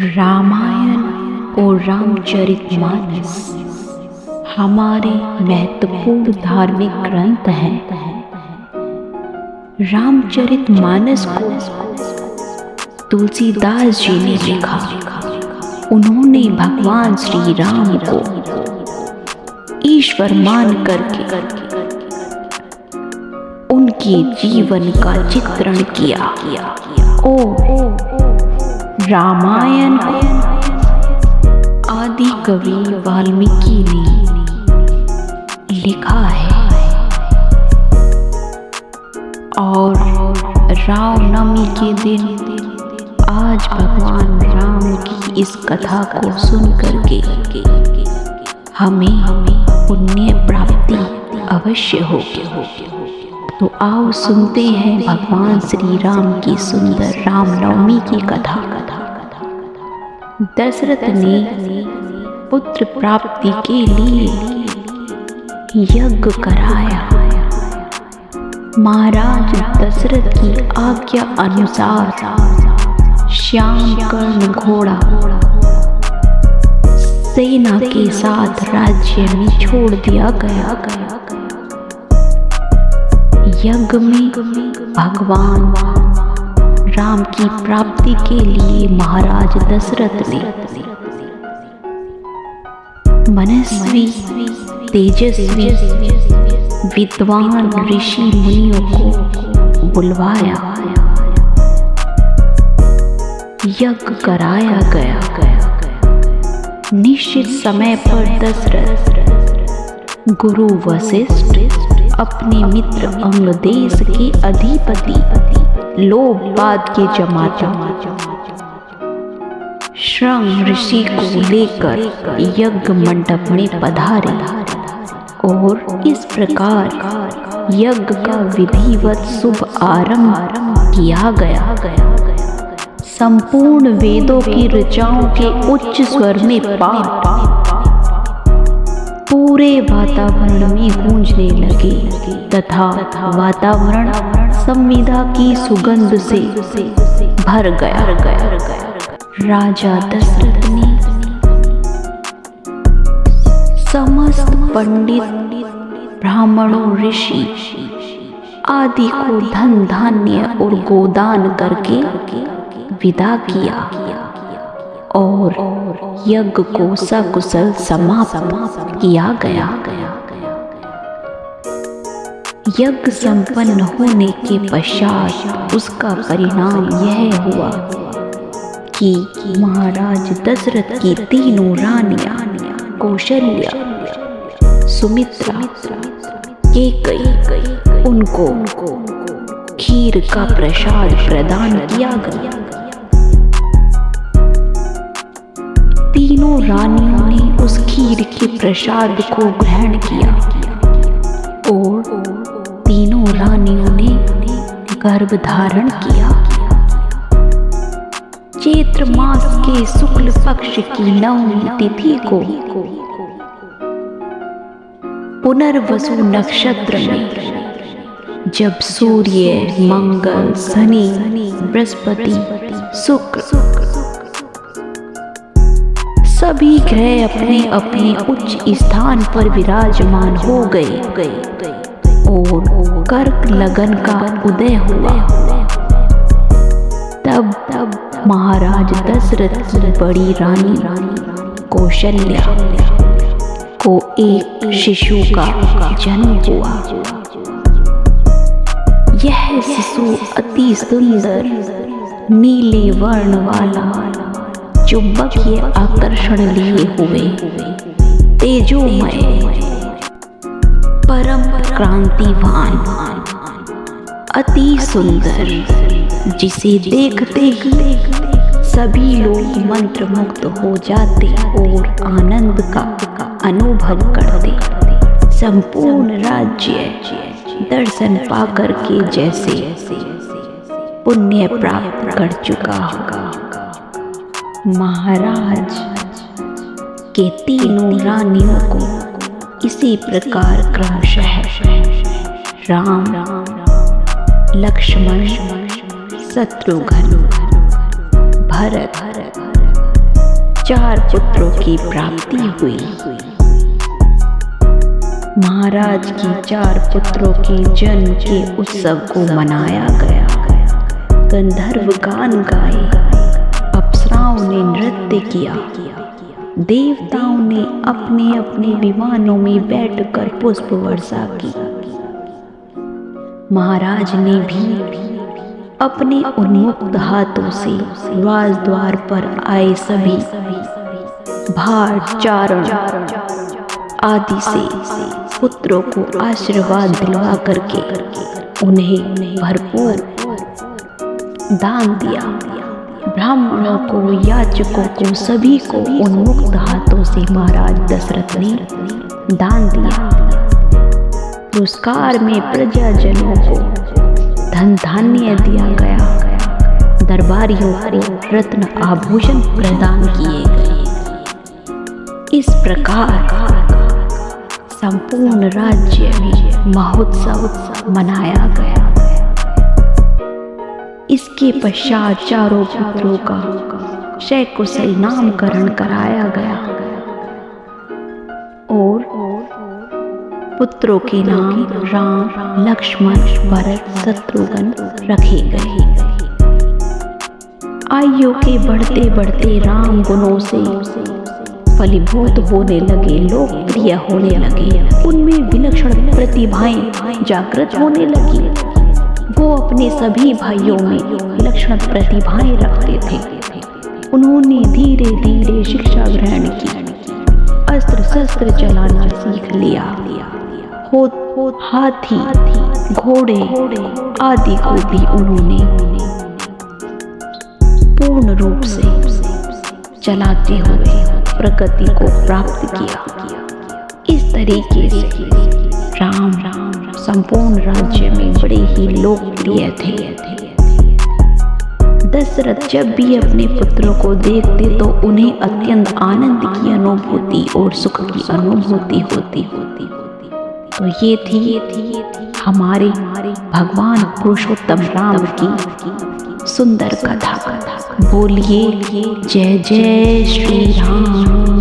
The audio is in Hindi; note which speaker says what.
Speaker 1: रामायण और रामचरितमानस हमारे महत्वपूर्ण धार्मिक ग्रंथ हैं। रामचरितमानस को तुलसीदास जी ने लिखा। उन्होंने भगवान श्री राम को ईश्वर मान करके उनके जीवन का चित्रण किया। रामायण को आदि कवि वाल्मीकि ने लिखा है और रामनवमी के दिन आज भगवान राम की इस कथा को सुन करके हमें पुण्य प्राप्ति अवश्य होगी। तो आओ सुनते हैं भगवान श्री राम की सुंदर रामनवमी की कथा। दशरथ ने पुत्र प्राप्ति के लिए यज्ञ कराया। महाराज दशरथ की आज्ञा अनुसार श्याम कर्ण घोड़ा सेना के साथ राज्य में छोड़ दिया गया। यज्ञ में भगवान राम की प्राप्ति के लिए महाराज दशरथ ने मनस्वी तेजस्वी विद्वान ऋषि मुनियों को बुलवाया। यज्ञ कराया गया। निश्चित समय पर दशरथ गुरु वशिष्ठ अपने मित्र अंगदेश के अधिपति लोमपाद के जमाता श्रंग ऋषि को लेकर यज्ञ मंडप में पधारे और इस प्रकार यज्ञ का विधिवत शुभ आरंभ किया गया। संपूर्ण वेदों की ऋचाओं के उच्च स्वर में पाठ पूरे वातावरण में गूंजने लगे तथा वातावरण संविदा की सुगंध से भर गया। राजा दशरथ ने समस्त पंडित ब्राह्मणों ऋषि आदि को धन धान्य और गोदान करके विदा किया और यज्ञ को सकुशल समाप्त किया गया। यज्ञ संपन्न होने के पश्चात उसका परिणाम यह हुआ कि महाराज दशरथ की तीनों रानियां कौशल्या, सुमित्रा, कैकेयी उनको खीर का प्रसाद प्रदान किया गया। तीनों रानियों ने उस खीर के प्रसाद को ग्रहण किया और तीनों रानियों ने गर्भ धारण किया। चैत्र मास के शुक्ल पक्ष की नवमी तिथि को पुनर्वसु नक्षत्र में जब सूर्य, मंगल, शनि, बृहस्पति, शुक्र सभी ग्रह अपने अपने उच्च स्थान पर विराजमान हो गए और कर्क लगन का उदय हुआ, तब महाराज दशरथ की बड़ी रानी कौशल्या को एक शिशु का जन्म हुआ। यह शिशु अति सुंदर नीले वर्ण वाला, चुंबकीय आकर्षण लिए हुए, तेजोमय, परम क्रांतिवान, अति सुंदर, जिसे देखते ही सभी लोग मंत्रमुग्ध हो जाते और आनंद का अनुभव करते। संपूर्ण राज्य दर्शन पाकर के जैसे पुण्य प्राप्त कर चुका होगा। महाराज के तीनों रानियों को इसी प्रकार क्रमशः राम, लक्ष्मण, शत्रुघ्न, भरत, 4 पुत्रों की प्राप्ति हुई। महाराज की 4 पुत्रों के जन्म के उत्सव को मनाया गया। गंधर्व गान गाए, अप्सराओं ने नृत्य किया, देवताओं ने अपने अपने विमानों में बैठकर पुष्प वर्षा की। महाराज ने भी अपने उन्मुक्त हाथों से राजद्वार पर आए सभी भाट चारण आदि से पुत्रों को आशीर्वाद दिलवा करके उन्हें भरपूर दान दिया। ब्राह्मणों को, याचकों को, सभी को उन्मुक्त हाथों से महाराज दशरथ ने दान दिया। पुरस्कार में प्रजाजनों को धन धान्य दिया गया। दरबारियों को रत्न आभूषण प्रदान किए गए। इस प्रकार संपूर्ण राज्य में महोत्सव मनाया गया। इसके पश्चात चारों पुत्रों का सकुशल नामकरण कराया गया और पुत्रों के नाम राम, लक्ष्मण, भरत, शत्रुघ्न रखे गए। आयु के बढ़ते बढ़ते राम गुणों से फलीभूत होने लगे, लोकप्रिय होने लगे, उनमें विलक्षण प्रतिभाएं जागृत होने लगी। वो अपने सभी भाइयों में विलक्षण प्रतिभाएं रखते थे। उन्होंने धीरे धीरे शिक्षा ग्रहण की, अस्त्र शस्त्र चलाना सीख लिया। हाथी, घोड़े आदि को भी उन्होंने पूर्ण रूप से चलाते हुए प्रगति को प्राप्त किया। इस तरीके से राम संपूर्ण राज्य में बड़े ही लोकप्रिय थे। दशरथ जब भी अपने पुत्रों को देखते तो उन्हें अत्यंत आनंद की अनुभूति और सुख की अनुभूति होती। तो ये थी हमारे भगवान पुरुषोत्तम राम की सुंदर कथा। बोलिए जय जय श्री राम।